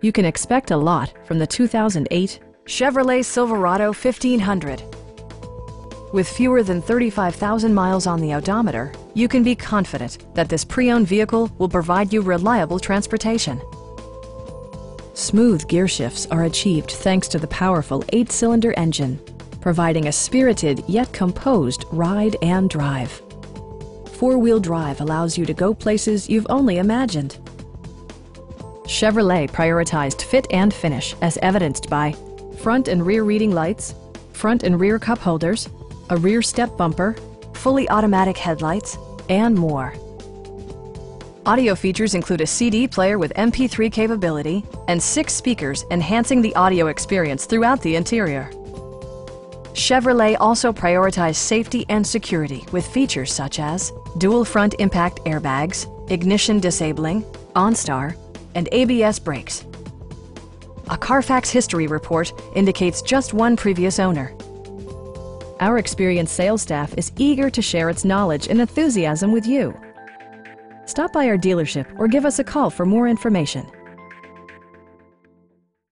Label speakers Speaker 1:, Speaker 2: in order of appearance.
Speaker 1: You can expect a lot from the 2008 Chevrolet Silverado 1500. With fewer than 35,000 miles on the odometer, you can be confident that this pre-owned vehicle will provide you reliable transportation. Smooth gear shifts are achieved thanks to the powerful 8-cylinder engine, providing a spirited yet composed ride and drive. Four-wheel drive allows you to go places you've only imagined. Chevrolet prioritized fit and finish as evidenced by front and rear reading lights, front and rear cup holders, a rear step bumper, fully automatic headlights, and more. Audio features include a CD player with MP3 capability and 6 speakers enhancing the audio experience throughout the interior. Chevrolet also prioritized safety and security with features such as dual front impact airbags, ignition disabling, OnStar, and ABS brakes. A Carfax history report indicates just one previous owner. Our experienced sales staff is eager to share its knowledge and enthusiasm with you. Stop by our dealership or give us a call for more information.